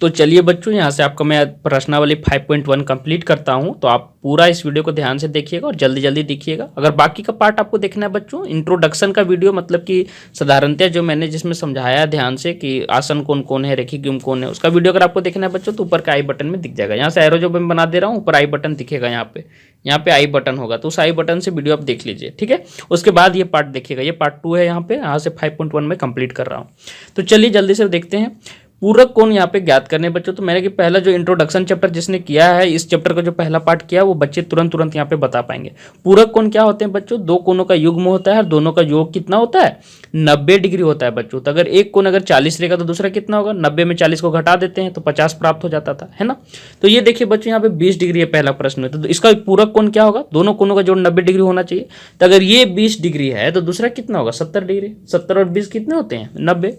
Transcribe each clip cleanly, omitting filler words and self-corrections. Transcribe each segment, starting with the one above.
तो चलिए बच्चों, यहाँ से आपका मैं प्रश्नावली 5.1 कंप्लीट करता हूँ। तो आप पूरा इस वीडियो को ध्यान से देखिएगा और जल्दी जल्दी देखिएगा। अगर बाकी का पार्ट आपको देखना है बच्चों, इंट्रोडक्शन का वीडियो, मतलब कि साधारणतः जो मैंने जिसमें समझाया ध्यान से कि आसन कौन कौन है, रेखिक व्यूह कौन है, उसका वीडियो अगर आपको देखना है बच्चों तो ऊपर का आई बटन में दिख जाएगा। यहाँ से एरो जो मैं बना दे रहा हूँ, ऊपर आई बटन दिखेगा, यहाँ पे आई बटन होगा, तो उस आई बटन से वीडियो आप देख लीजिए, ठीक है। उसके बाद ये पार्ट देखिएगा, ये पार्ट 2 है, यहाँ से 5.1 में कंप्लीट कर रहा हूँ। तो चलिए जल्दी से देखते हैं। पूरक कोण यहाँ पे ज्ञात करने बच्चों। तो मैंने कि पहला जो इंट्रोडक्शन चैप्टर जिसने किया है, इस चैप्टर का जो पहला पार्ट किया वो बच्चे तुरंत यहाँ पे बता पाएंगे। पूरक कोण क्या होते हैं बच्चों? दो कोणों का युग्म होता है और दोनों का योग कितना होता है? 90 डिग्री होता है बच्चों। तो अगर एक कोण अगर 40 रहेगा तो दूसरा कितना होगा? 90 में 40 को घटा देते हैं तो 50 प्राप्त हो जाता था, है ना। तो ये देखिए बच्चों, यहाँ पे 20 डिग्री है पहला प्रश्न में, तो इसका पूरक कोण क्या होगा? दोनों कोणों का जोड़ 90 डिग्री होना चाहिए। तो अगर ये 20 डिग्री है तो दूसरा कितना होगा? 70 डिग्री। 70 और 20 कितने होते हैं? 90।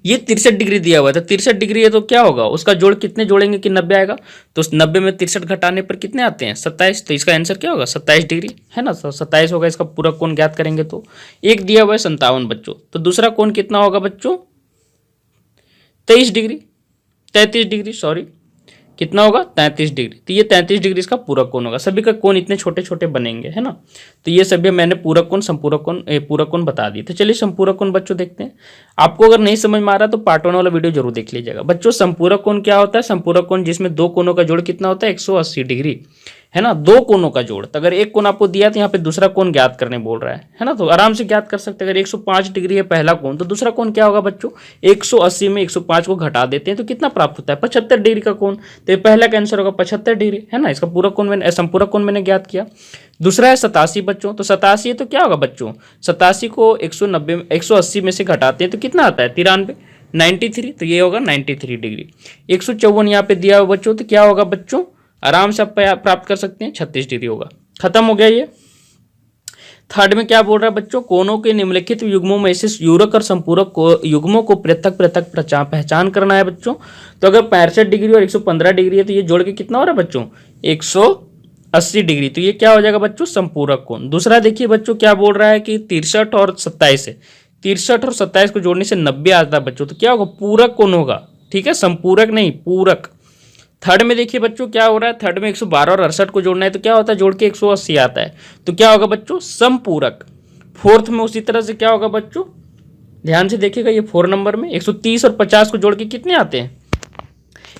ये 63 डिग्री दिया हुआ है, तो 63 डिग्री है तो क्या होगा? उसका जोड़ कितने जोड़ेंगे कि 90 आएगा? तो 90 में 63 घटाने पर कितने आते हैं? 27। तो इसका आंसर क्या होगा? 27 डिग्री, है ना। तो 27 होगा इसका पूरक कोण ज्ञात करेंगे तो। एक दिया हुआ है 57 बच्चों, तो दूसरा कोण कितना होगा बच्चों? 23 डिग्री, 33 डिग्री, सॉरी, कितना होगा? 33 डिग्री। तो ये 33 डिग्री इसका पूरक कोण होगा। सभी का कोण इतने छोटे छोटे बनेंगे, है ना। तो ये सभी मैंने पूरक कोण, संपूरक कोण, पूरक कोण बता दिए। तो चलिए संपूरक कोण बच्चों देखते हैं। आपको अगर नहीं समझ में आ रहा तो पार्ट 1 वाला वीडियो जरूर देख लीजिएगा बच्चों। संपूरक कोण क्या होता है? संपूरक कोण जिसमें दो कोणों का जोड़ कितना होता है? 180 डिग्री, है ना। दो कोणों का जोड़। तो अगर एक कोण आपको दिया तो यहाँ पे दूसरा कोण ज्ञात करने बोल रहा है ना, तो आराम से ज्ञात कर सकते हैं। अगर 105 डिग्री है पहला कोण, तो दूसरा कोण क्या होगा बच्चों? 180 में 105 को घटा देते हैं तो कितना प्राप्त होता है? 75 डिग्री का कोण। तो ये पहला का आंसर होगा 75 डिग्री, है ना। इसका पूरक कोण मैंने, संपूरक कोण मैंने ज्ञात किया। दूसरा है 87 बच्चों। तो 87 तो क्या होगा बच्चों? 87 को 180 में से घटाते हैं तो कितना आता है? 93, 93। तो ये होगा 93 डिग्री। 154 यहाँ पे दिया हुआ बच्चों, तो क्या होगा बच्चों? आराम से आप प्राप्त कर सकते हैं, 36 डिग्री होगा। खत्म हो गया ये। थर्ड में क्या बोल रहा है बच्चों? कोणों के निम्नलिखित युग्मों में से यूरक और संपूरक युग्मों को पृथक पृथक पहचान करना है बच्चों। तो अगर 65 डिग्री और 115 डिग्री है तो ये जोड़ के कितना हो रहा है बच्चों? 180 डिग्री। तो ये क्या हो जाएगा बच्चों? संपूरक कोण। दूसरा देखिए बच्चों क्या बोल रहा है कि 63 और 27 है। 63 और 27 को जोड़ने से 90 आता है बच्चों, तो क्या होगा? पूरक कोण होगा, ठीक है, संपूरक नहीं, पूरक। थर्ड में देखिए बच्चों क्या हो रहा है? थर्ड में 112 और 68 को जोड़ना है तो क्या होता है? जोड़ के 180 आता है, तो क्या होगा बच्चों? समपूरक। फोर्थ में उसी तरह से क्या होगा बच्चों? ध्यान से देखिएगा, ये 4 नंबर में 130 और 50 को जोड़ के कितने आते हैं?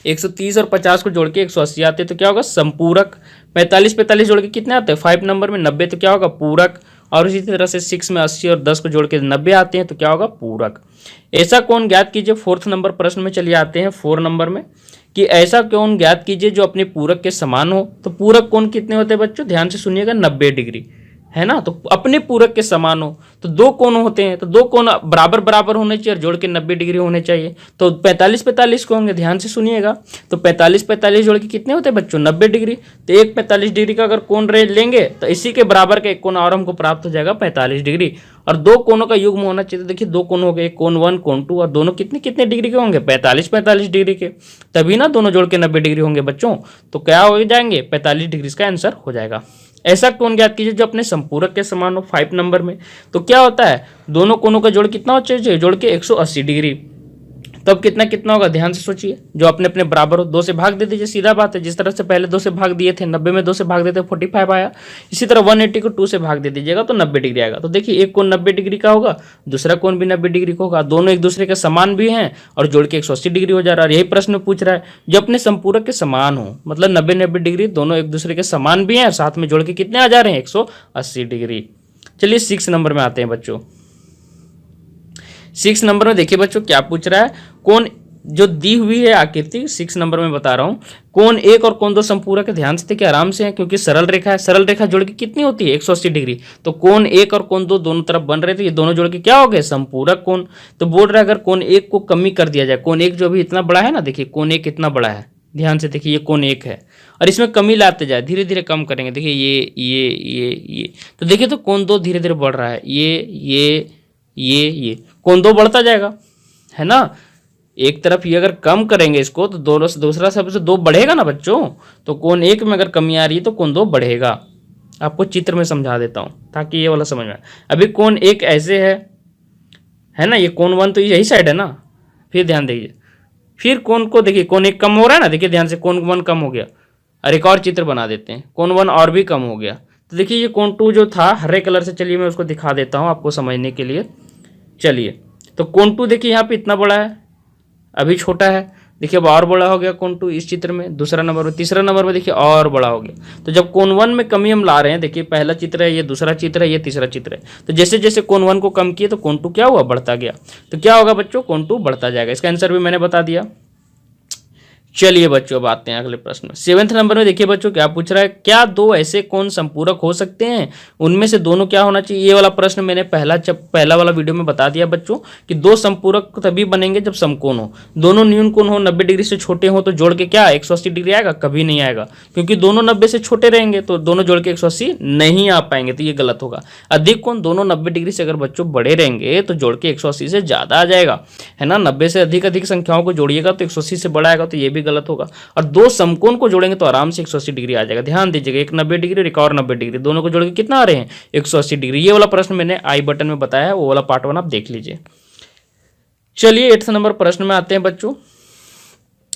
130 और 50 को जोड़ के 180 आते हैं, तो क्या होगा? संपूरक। 45 जोड़ के कितने आते हैं? 5 नंबर में 90, तो क्या होगा? पूरक। और इसी तरह से 6 में 80 और 10 को जोड़ के 90 आते हैं, तो क्या होगा? पूरक। ऐसा कोण ज्ञात कीजिए। 4th नंबर प्रश्न में चलिए आते हैं 4 नंबर में, कि ऐसा कोण ज्ञात कीजिए जो अपने पूरक के समान हो। तो पूरक कोण कितने होते हैं बच्चों? ध्यान से सुनिएगा, 90 डिग्री, है ना। तो अपने पूरक के समान हो तो दो कोण होते हैं, तो दो कोण बराबर बराबर होने चाहिए और जोड़ के 90 डिग्री होने चाहिए। तो 45 को होंगे, ध्यान से सुनिएगा। तो 45 जोड़ के कितने होते हैं बच्चों? 90 डिग्री। तो एक 45 डिग्री का अगर कोण लेंगे तो इसी के बराबर का एक कोण और हमको प्राप्त हो जाएगा 45 डिग्री। और दो कोणों का युग्म होना चाहिए। तो देखिए दो कोण हो गए, कोण 1 कोण 2, और दोनों कितने कितने डिग्री के होंगे? 45 डिग्री के। तभी ना दोनों जोड़ के 90 डिग्री होंगे बच्चों। तो क्या हो जाएंगे? 45 डिग्री का आंसर हो जाएगा। ऐसा कोण ज्ञात कीजिए जो अपने संपूरक के समान हो। 5 नंबर में तो क्या होता है? दोनों कोणों का जोड़ कितना हो चाहिए? जोड़ के 180 डिग्री। तब कितना कितना होगा? ध्यान से सोचिए, जो अपने अपने बराबर हो 2 से भाग दे दीजिए, सीधा बात है। जिस तरह से पहले 2 से भाग दिए थे, 90 में 2 से भाग देते 45 आया। इसी तरह 180 को 2 से भाग दे दीजिएगा तो 90 डिग्री आएगा। तो देखिए एक कोण 90 डिग्री का होगा, दूसरा कोण भी 90 डिग्री का होगा, दोनों एक दूसरे के समान भी हैं और जोड़ के 180 डिग्री हो जा रहा है। और यही प्रश्न पूछ रहा है जो अपने संपूरक के समान हो, मतलब 90 डिग्री दोनों एक दूसरे के समान भी हैं और साथ में जोड़ के कितने आ जा रहे हैं? 180 डिग्री। चलिए 6 नंबर में आते हैं बच्चों। 6 नंबर में देखिए बच्चों क्या पूछ रहा है? कोण जो दी हुई है आकृति 6 नंबर में बता रहा हूं, कोण 1 और कोण 2 संपूरक है। ध्यान से देखिए, आराम से है क्योंकि सरल रेखा है। सरल रेखा जोड़ के कितनी होती है? 180 डिग्री। तो कोण 1 और कोण 2 दोनों तरफ बन रहे थे, ये दोनों जोड़ के क्या हो गए? संपूरक कोण। तो बोल रहा है अगर कोण 1 को कमी कर दिया जाए, कोण 1 जो भी इतना बड़ा है ना, देखिए कोण 1 कितना बड़ा है, ध्यान से देखिए, ये कोण 1 है और इसमें कमी लाते जाए, धीरे धीरे कम करेंगे। देखिए ये तो देखिए, तो कोण 2 धीरे धीरे बढ़ रहा है, ये कोण 2 बढ़ता जाएगा, है ना। एक तरफ ये अगर कम करेंगे इसको तो दोनों से दूसरा सबसे 2 बढ़ेगा ना बच्चों। तो कोण 1 में अगर कमी आ रही है तो कोण 2 बढ़ेगा। आपको चित्र में समझा देता हूं ताकि ये वाला समझ में आए। अभी कोण 1 ऐसे है ना, ये कोण 1 तो यही साइड है ना। फिर ध्यान दीजिए, फिर कोण को देखिए, कोण एक कम हो रहा है ना, देखिए ध्यान से, कोण 1 कम हो गया और एक और चित्र बना देते हैं, कोण 1 और भी कम हो गया। तो देखिए ये कोण 2 जो था हरे कलर से, चलिए मैं उसको दिखा देता हूँ आपको समझने के लिए। चलिए, तो कोण 2 देखिए यहाँ पे इतना बड़ा है, अभी छोटा है, देखिए अब और बड़ा हो गया कोण 2 इस चित्र में, दूसरा नंबर में, तीसरा नंबर में देखिए और बड़ा हो गया। तो जब कोण 1 में कमी हम ला रहे हैं, देखिए पहला चित्र है, ये दूसरा चित्र है, ये तीसरा चित्र है, तो जैसे जैसे कोण 1 को कम किए तो कोण 2 क्या हुआ, बढ़ता गया। तो क्या होगा बच्चों, कोण 2 बढ़ता जाएगा। इसका आंसर भी मैंने बता दिया। चलिए बच्चों, अब आते हैं अगले प्रश्न में। 7वें नंबर में देखिए बच्चों क्या पूछ रहा है, क्या दो ऐसे कोण संपूरक हो सकते हैं, उनमें से दोनों क्या होना चाहिए। ये वाला प्रश्न मैंने पहला वाला वीडियो में बता दिया बच्चों कि दो संपूरक तभी बनेंगे जब समकोण हो, दोनों न्यून कोण हो, 90 डिग्री से छोटे हो, तो जोड़ के क्या 180 डिग्री आएगा, कभी नहीं आएगा, क्योंकि दोनों 90 से छोटे रहेंगे तो दोनों जोड़ के 180 नहीं आ पाएंगे, तो ये गलत होगा। अधिक कोण दोनों 90 डिग्री से अगर बच्चों बड़े रहेंगे तो जोड़ के 180 से ज्यादा आ जाएगा, है ना। 90 से अधिक संख्याओं को जोड़िएगा तो 180 से बड़ा आएगा, तो ये भी गलत होगा। और दो समकोण को जोड़ेंगे तो आराम से 180 डिग्री आ जाएगा। ध्यान दीजिएगा, एक 90 डिग्री और एक और 90 डिग्री, दोनों को जोड़ के कितना आ रहे हैं 180 डिग्री। ये वाला प्रश्न मैंने आई बटन में बताया है, वो वाला पार्ट 1 आप देख लीजिए। चलिए 8 नंबर प्रश्न में आते हैं बच्चों।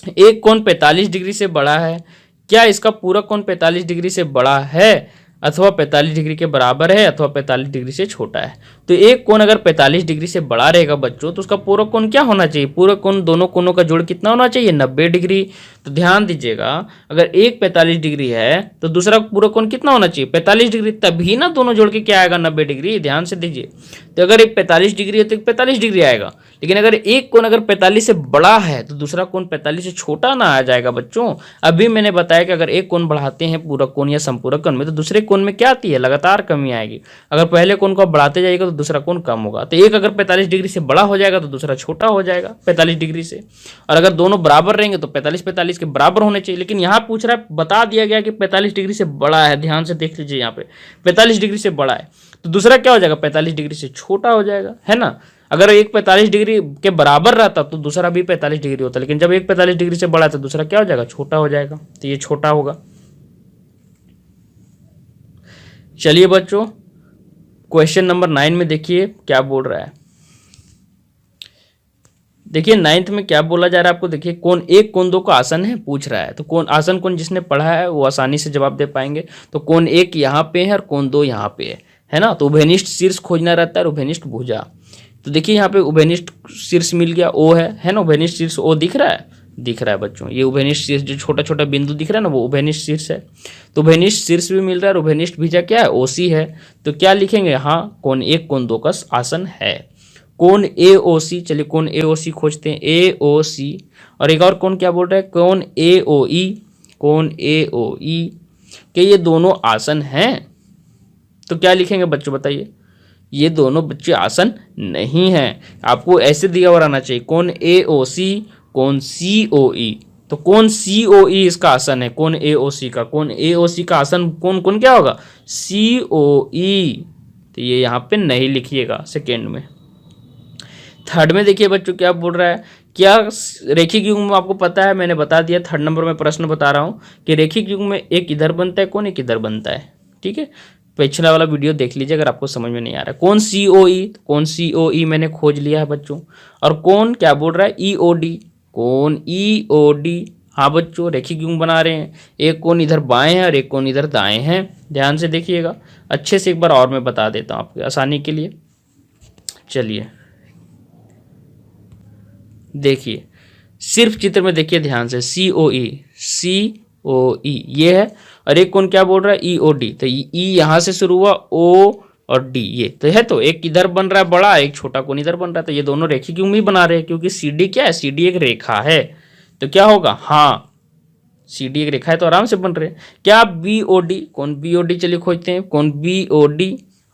एक कोण 45 डिग्री से बड़ा है, क्या इसका पूरक कोण 45 डिग्री से बड़ा है अथवा 45 डिग्री के बराबर है अथवा 45 डिग्री से छोटा है। तो एक कोण अगर 45 डिग्री से बड़ा रहेगा बच्चों, तो उसका पूरक कोण क्या होना चाहिए, पूरक कोण दोनों कोणों का जोड़ कितना होना चाहिए 90 डिग्री। तो ध्यान दीजिएगा, अगर एक 45 डिग्री है तो दूसरा पूरक कोण कितना होना चाहिए 45 डिग्री, तभी ना दोनों जोड़ के क्या आएगा 90 डिग्री। ध्यान से दीजिए, तो अगर एक 45 डिग्री है तो एक 45 डिग्री आएगा, लेकिन अगर एक कोण अगर 45 से बड़ा है तो दूसरा कोण 45 से छोटा ना आ जाएगा बच्चों। अभी मैंने बताया कि अगर एक कोण बढ़ाते हैं पूरक कोण या संपूरक कोण में, तो दूसरे कोण में क्या आती है, लगातार कमी आएगी। अगर पहले कोण को बढ़ाते जाएगा तो दूसरा कोण कम होगा। तो एक अगर 45 डिग्री से बड़ा हो जाएगा तो दूसरा छोटा हो जाएगा 45 डिग्री से, और अगर दोनों बराबर रहेंगे तो 45 के बराबर होने चाहिए। लेकिन यहाँ पूछ रहा है, बता दिया गया कि 45 डिग्री से बड़ा है, ध्यान से देख लीजिए, यहाँ पे 45 डिग्री से बड़ा है, तो दूसरा क्या हो जाएगा 45 डिग्री से छोटा हो जाएगा, है ना। अगर एक 45 डिग्री के बराबर रहता तो दूसरा भी 45 डिग्री होता, लेकिन जब एक 45 डिग्री से बड़ा है तो दूसरा क्या हो जाएगा, छोटा हो जाएगा, तो ये छोटा होगा। चलिए बच्चों, क्वेश्चन नंबर 9 में देखिए क्या बोल रहा है। देखिए 9th में क्या बोला जा रहा है आपको, देखिए कोण 1 कोण 2 का आसन है पूछ रहा है। तो कोण आसन कोण जिसने पढ़ा है वो आसानी से जवाब दे पाएंगे। तो कोण 1 यहाँ पे है और कोण 2 यहाँ पे है ना। तो उभयनिष्ठ शीर्ष खोजना रहता है और उभयनिष्ठ भुजा। तो देखिए यहाँ पे उभयनिष्ठ शीर्ष मिल गया, ओ है ना, उभयनिष्ठ शीर्ष ओ दिख रहा है बच्चों। ये उभयनिष्ठ शीर्ष जो छोटा छोटा बिंदु दिख रहा है ना, वो उभयनिष्ठ शीर्ष है। तो उभयनिष्ठ शीर्ष भी मिल रहा है और उभयनिष्ठ भुजा क्या है, ओसी है। तो क्या लिखेंगे, हाँ कोण 1 कोण 2 का आसन है। कोण AOC, चलिए कोण AOC खोजते हैं, AOC। और एक और कोण क्या बोल रहा है, कोण AOE, कोण AOE के ये दोनों आसन हैं। तो क्या लिखेंगे बच्चों बताइए, ये दोनों बच्चे आसन नहीं हैं। आपको ऐसे दिया हुआ रहना चाहिए, कोण AOC, कोण COE। तो कोण COE इसका आसन है, कोण AOC का, कोण AOC का आसन कोण कोण क्या होगा, COE। तो ये यहाँ पे नहीं लिखिएगा सेकेंड में। थर्ड में देखिए बच्चों क्या बोल रहा है, क्या रेखिक युग्म में आपको पता है, मैंने बता दिया। थर्ड नंबर में प्रश्न बता रहा हूँ कि रेखिक युग्म में एक इधर बनता है कोण, एक इधर बनता है, ठीक है। पिछला वाला वीडियो देख लीजिए अगर आपको समझ में नहीं आ रहा है। कोण COE, कोण COE मैंने खोज लिया है बच्चों। और कोण क्या बोल रहा है, EOD, कोण EOD। हाँ बच्चों, रेखिक युग्म बना रहे हैं, एक कोण इधर बाएं है और एक कोण इधर दाएं है। ध्यान से देखिएगा, अच्छे से एक बार और मैं बता देता हूँ आपकी आसानी के लिए। चलिए देखिए, सिर्फ चित्र में देखिए ध्यान से, COE ये है, और एक कोण क्या बोल रहा है, EOD। तो E यहाँ से शुरू हुआ, O और D ये तो है। तो एक इधर बन रहा है बड़ा, एक छोटा कोण इधर बन रहा है। तो ये दोनों रेखिक युग्म ही बना रहे हैं, क्योंकि CD क्या है, CD एक रेखा है। तो क्या होगा, हाँ CD एक रेखा है तो आराम से बन रहे हैं। क्या BOD, कोण BOD चलिए खोजते हैं, कोण BOD।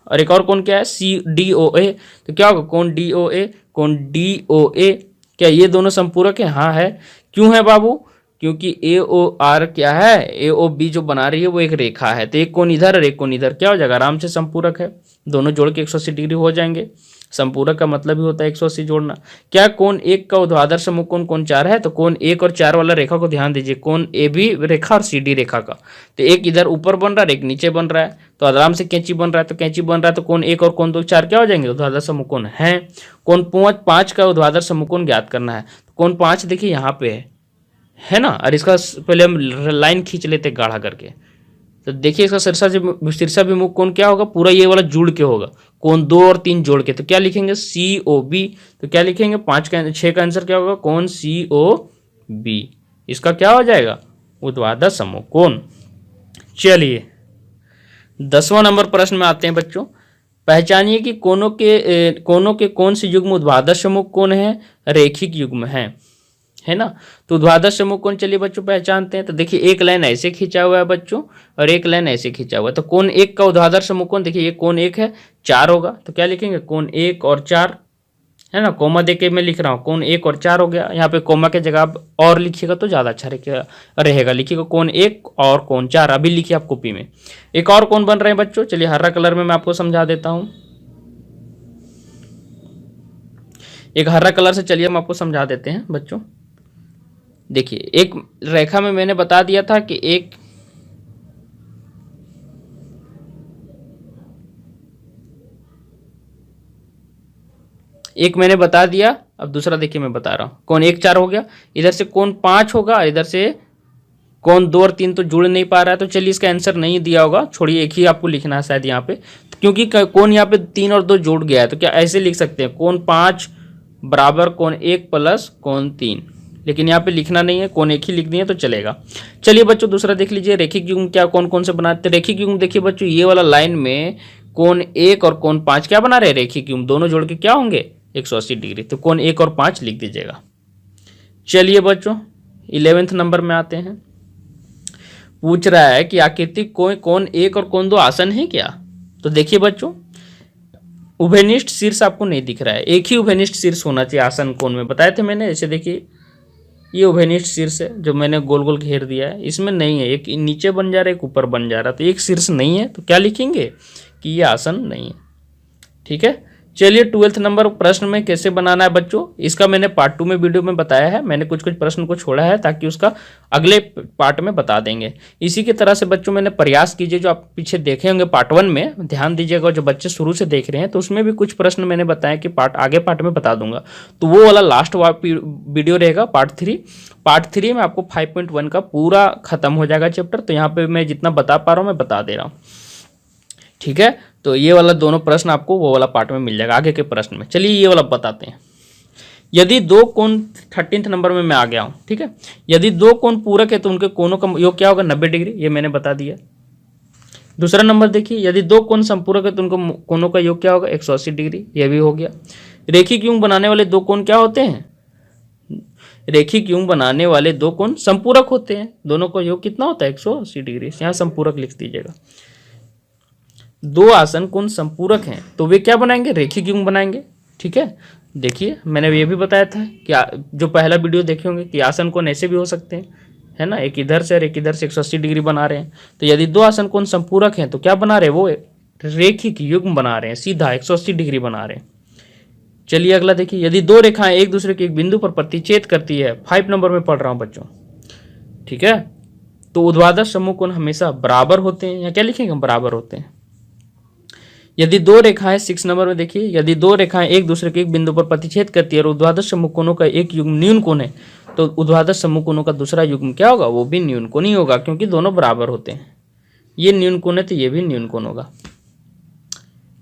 और एक और कोण क्या है, CDOA। तो क्या होगा, कोण DOA, कोण DOA। क्या ये दोनों संपूरक है, हाँ है। क्यों है बाबू, क्योंकि AOR क्या है, AOB जो बना रही है वो एक रेखा है। तो एक कोण इधर और एक कोण इधर क्या हो जाएगा, आराम से संपूरक है, दोनों जोड़ के 180 डिग्री हो जाएंगे। संपूरक का मतलब ही होता है 180 जोड़ना। क्या कोण एक का ऊर्ध्वाधर समूह कोण कोण 4 है? तो कोण 1 और 4 वाला रेखा को ध्यान दीजिए, कोण ए बी रेखा और सी डी रेखा का, तो एक इधर ऊपर बन रहा है, एक नीचे बन रहा है, तो आराम से कैंची बन रहा है, तो कैंची बन रहा है, तो कोण 1 और कोण 2 4 क्या हो जाएंगे? ऊर्ध्वाधर समूह कोण है। कोण 5 का ऊर्ध्वाधर समूह कोण ज्ञात करना है। कोण 5 देखिए यहाँ पे है ना, और इसका पहले हम लाइन खींच लेते गाढ़ा करके, तो देखिए इसका शीर्षाभिमुख कोण क्या होगा? पूरा ये वाला जुड़ के होगा, कोण 2 और 3 जोड़ के, तो क्या लिखेंगे? सी ओ बी। तो क्या लिखेंगे? 6 का आंसर क्या होगा? कोण सी ओ बी। इसका क्या हो जाएगा? ऊर्ध्वाधर समूह कोण। चलिए 10वां नंबर प्रश्न में आते हैं बच्चों। पहचानिए कि कोनों के कौन से युग्म ऊर्ध्वाधर समूह कोण है, रेखिक युग्म है ना। तो ऊर्ध्वाधर समूह कोण चलिए बच्चों पहचानते हैं। तो देखिए एक लाइन ऐसे खींचा हुआ है बच्चों, और एक लाइन ऐसे खींचा हुआ है, तो कोण 1 का ऊर्ध्वाधर समूह कोण, देखिए ये कोण 1 है, 4 होगा, तो क्या लिखेंगे? कोण 1 और 4, है ना। कोमा दे के मैं लिख रहा हूँ, कोण 1 और 4 हो गया। यहाँ पे कोमा के जगह आप और लिखिएगा तो ज़्यादा अच्छा रहेगा। लिखिएगा कोण 1 और कोण 4, अभी लिखिए आप कॉपी में। एक और कोण बन रहे हैं बच्चों, चलिए हरा कलर में मैं आपको समझा देता हूँ। एक हरा कलर से चलिए हम आपको समझा देते हैं बच्चों। देखिए एक रेखा में मैंने बता दिया था कि एक मैंने बता दिया, अब दूसरा देखिए मैं बता रहा हूँ। कोण 1 4 हो गया, इधर से कोण 5 होगा, इधर से कोण 2 और 3 तो जुड़ नहीं पा रहा है, तो चलिए इसका आंसर नहीं दिया होगा, छोड़िए, एक ही आपको लिखना है शायद यहाँ पे, क्योंकि कोण यहाँ पे 3 और 2 जुड़ गया है। तो क्या ऐसे लिख सकते हैं? कोण 5 बराबर कोण 1 प्लस कोण 3, लेकिन यहाँ पे लिखना नहीं है, कोण 1 ही लिख दिए तो चलेगा। चलिए बच्चों दूसरा देख लीजिए, रेखिक युग्म क्या कौन कौन से बनाते हैं? रेखिक युग्म देखिए बच्चों, ये वाला लाइन में कोण 1 और कोण 5 क्या बना रहे हैं? रेखिक युग्म, दोनों जोड़ के क्या होंगे? 180 डिग्री। तो कोण 1 और 5 लिख दीजिएगा। चलिए बच्चों 11वें नंबर में आते हैं। पूछ रहा है कि आकृति कोण 1 और कोण 2 आसन है क्या? तो देखिए बच्चों, उभयनिष्ठ शीर्ष आपको नहीं दिख रहा है, एक ही उभयनिष्ठ शीर्ष होना चाहिए आसन कोण में, बताए थे मैंने। ऐसे देखिए ये उभयनिष्ठ शीर्ष है जो मैंने गोल गोल घेर दिया है, इसमें नहीं है, एक नीचे बन जा रहा है, एक ऊपर बन जा रहा है, तो एक शीर्ष नहीं है, तो क्या लिखेंगे कि ये आसन नहीं है। ठीक है, चलिए 12वें नंबर प्रश्न में कैसे बनाना है बच्चों, इसका मैंने पार्ट 2 में वीडियो में बताया है। मैंने कुछ प्रश्न को छोड़ा है ताकि उसका अगले पार्ट में बता देंगे। इसी की तरह से बच्चों मैंने प्रयास कीजिए, जो आप पीछे देखे होंगे पार्ट 1 में, ध्यान दीजिएगा, जो बच्चे शुरू से देख रहे हैं तो उसमें भी कुछ प्रश्न मैंने बताया कि आगे पार्ट में बता दूंगा, तो वो वाला लास्ट वीडियो रहेगा पार्ट 3। पार्ट 3 में आपको 5.1 का पूरा खत्म हो जाएगा चैप्टर, तो यहाँ पे मैं जितना बता पा रहा हूँ मैं बता दे रहा हूँ। ठीक है, तो ये वाला दोनों प्रश्न आपको वो वाला पार्ट में मिल जाएगा आगे के प्रश्न में। चलिए ये वाला बताते हैं। यदि दो कोण 13 नंबर में मैं आ गया हूं, ठीक है, यदि दो कोण पूरक है तो उनके कोणों का योग क्या होगा? 90 डिग्री, ये मैंने बता दिया। दूसरा नंबर देखिए, यदि दो कोण संपूरक है तो उनको कोणों का योग क्या होगा? 180 डिग्री, ये भी हो गया। रेखिक युग्म बनाने वाले दो कोण क्या होते हैं? रेखिक युग्म बनाने वाले दो कोण संपूरक होते हैं, दोनों का योग कितना होता है? 180 डिग्री। यहाँ संपूरक लिख दीजिएगा। दो आसन कोण संपूरक हैं तो वे क्या बनाएंगे? रेखिक युग्म बनाएंगे। ठीक है, देखिए मैंने ये भी बताया था कि जो पहला वीडियो देखे होंगे कि आसन कोण ऐसे भी हो सकते हैं, है ना, एक इधर से और एक इधर से 180 डिग्री बना रहे हैं। तो यदि दो आसन कोण संपूरक हैं तो क्या बना रहे हैं? वो रेखिक युग्म बना रहे हैं, सीधा 180 डिग्री बना रहे हैं। चलिए अगला देखिए, यदि दो रेखाएं एक दूसरे के एक बिंदु पर प्रतिच्छेद करती है, 5 नंबर में पढ़ रहा हूं बच्चों, ठीक है, तो ऊर्ध्वाधर समूह कोण हमेशा बराबर होते हैं, या क्या लिखेंगे? बराबर होते हैं। यदि दो रेखाएं 6 नंबर में देखिए, यदि दो रेखाएं एक दूसरे के एक बिंदु पर प्रतिच्छेद करती है और ऊर्ध्वाधर समूह कोणों का एक युग्म न्यून कोण है, तो ऊर्ध्वाधर समूह कोणों का दूसरा युग्म क्या होगा? वो भी न्यून कोण ही होगा, क्योंकि दोनों बराबर होते हैं। ये न्यून कोण है तो ये भी न्यून कोण होगा।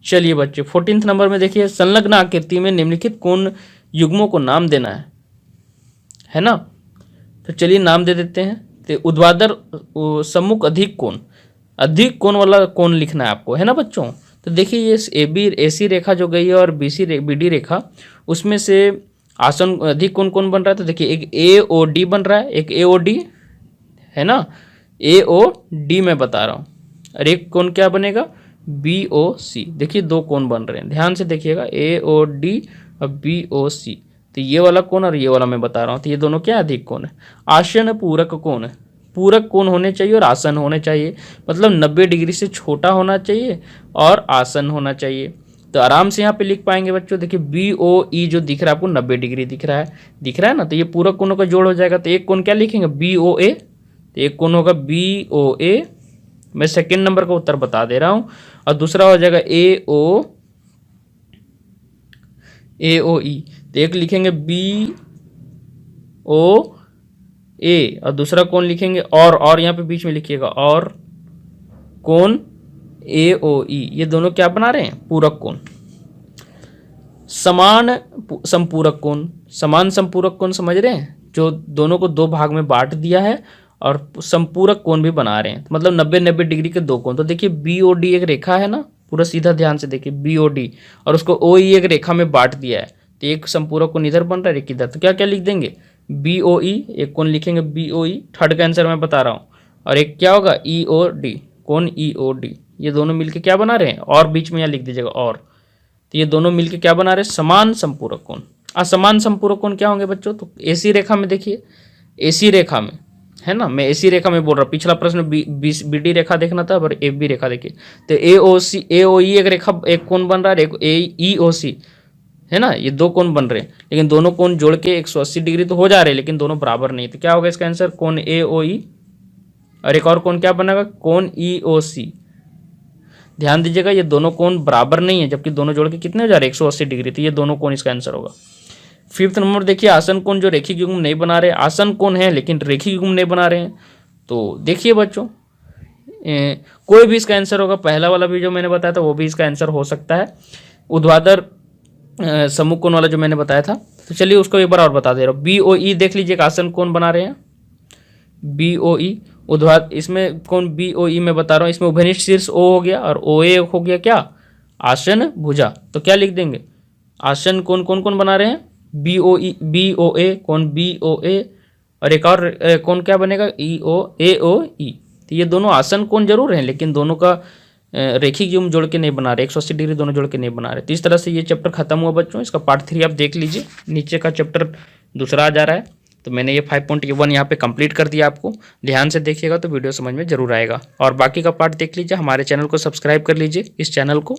चलिए बच्चे 14 नंबर में देखिए, संलग्न आकृति में निम्नलिखित कोण युग्मों को नाम देना है ना। तो चलिए नाम दे देते हैं। तो ऊर्ध्वाधर सम्मुख अधिक कोण वाला कोण लिखना है आपको, है ना बच्चों। तो देखिए ये AC रेखा जो गई है और BD रेखा, उसमें से आसन अधिक कोण कौन बन रहा है? तो देखिए एक AOD बन रहा है, एक AOD है ना, AOD मैं बता रहा हूँ, और एक कोण क्या बनेगा? BOC। देखिए दो कोण बन रहे हैं, ध्यान से देखिएगा, AOD और BOC। तो ये वाला कोण और ये वाला मैं बता रहा हूँ, तो ये दोनों क्या अधिक कोण है? आसन पूरक कोण है, पूरक कोण होने चाहिए और आसन होने चाहिए, मतलब 90 डिग्री से छोटा होना चाहिए और आसन होना चाहिए, तो आराम से यहाँ पे लिख पाएंगे बच्चों। देखिए BOE जो दिख रहा है आपको 90 डिग्री दिख रहा है ना, तो ये पूरक कोणों का जोड़ हो जाएगा। तो एक कोण क्या लिखेंगे BOA, तो एक कोण होगा BOA, मैं सेकेंड नंबर का उत्तर बता दे रहा हूं। और दूसरा हो जाएगा AOE, तो एक लिखेंगे BOA और दूसरा कोण लिखेंगे और यहाँ पे बीच में लिखिएगा और कोण AOE। ये दोनों क्या बना रहे हैं, पूरक कोण। समान संपूरक कोण, समान संपूरक कोण समझ रहे हैं, जो दोनों को दो भाग में बांट दिया है और संपूरक कोण भी बना रहे हैं, तो मतलब 90-90 डिग्री के दो कोण। तो देखिए BOD एक रेखा है ना, पूरा सीधा ध्यान से देखिए BOD, और उसको OE एक रेखा में बांट दिया है, तो एक संपूरक कोण इधर बन रहा है एक इधर। तो क्या क्या लिख देंगे BOE, एक कोण लिखेंगे BOE, थर्ड का आंसर मैं बता रहा हूँ। और एक क्या होगा EOD, कोण EOD। ये दोनों मिलके क्या बना रहे हैं, और बीच में यहाँ लिख दीजिएगा और। तो ये दोनों मिलके क्या बना रहे हैं, समान संपूरक कोण। असमान संपूरक कोण क्या होंगे बच्चों, तो AC रेखा में देखिए, AC रेखा में है ना, मैं AC रेखा में बोल रहा हूँ। पिछला प्रश्न BD रेखा देखना था, और AB रेखा देखिए। तो AOE एक रेखा एक कोण बन रहा है, एक EOC है ना, ये दो कोण बन रहे हैं, लेकिन दोनों कोण जोड़ के 180 डिग्री तो हो जा रहे हैं, लेकिन दोनों बराबर नहीं। तो क्या होगा इसका आंसर, कोण AOE, और एक और कोण क्या बनेगा, कोण EOC। ध्यान दीजिएगा ये दोनों कोण बराबर नहीं है, जबकि दोनों जोड़ के कितने हो जा रहे हैं 180 डिग्री, तो ये दोनों कोण इसका आंसर होगा। फिफ्थ नंबर देखिए, आसन कोण जो रेखिक युग्म नहीं बना रहे, आसन कोण है लेकिन रेखिक युग्म नहीं बना रहे हैं। तो देखिए बच्चों कोई भी इसका आंसर होगा, पहला वाला भी जो मैंने बताया था वो भी इसका आंसर हो सकता है, ऊर्ध्वाधर सम्मुख कोण वाला जो मैंने बताया था। तो चलिए उसको एक बार और बता दे रहा हूँ। BOE देख लीजिए, आसन कोण बना रहे हैं BOE, ऊर्ध्वाधर, इसमें कौन BOE में बता रहा हूँ, इसमें उभयनिष्ठ शीर्ष O हो गया और OA हो गया क्या, आसन भुजा। तो क्या लिख देंगे, आसन कोण कौन कौन बना रहे हैं BOA, कौन BOA, और एक और कौन क्या बनेगा AOE। तो ये दोनों आसन कोण जरूर हैं, लेकिन दोनों का रेखिक युग्म जोड़ के नहीं बना रहे, 180 डिग्री दोनों जोड़ के नहीं बना रहे। तो इस तरह से ये चैप्टर खत्म हुआ बच्चों। इसका पार्ट 3 आप देख लीजिए, नीचे का चैप्टर दूसरा आ जा रहा है। तो मैंने ये 5.1 यहाँ पे कंप्लीट कर दिया, आपको ध्यान से देखिएगा तो वीडियो समझ में जरूर आएगा। और बाकी का पार्ट देख लीजिए, हमारे चैनल को सब्सक्राइब कर लीजिए इस चैनल को।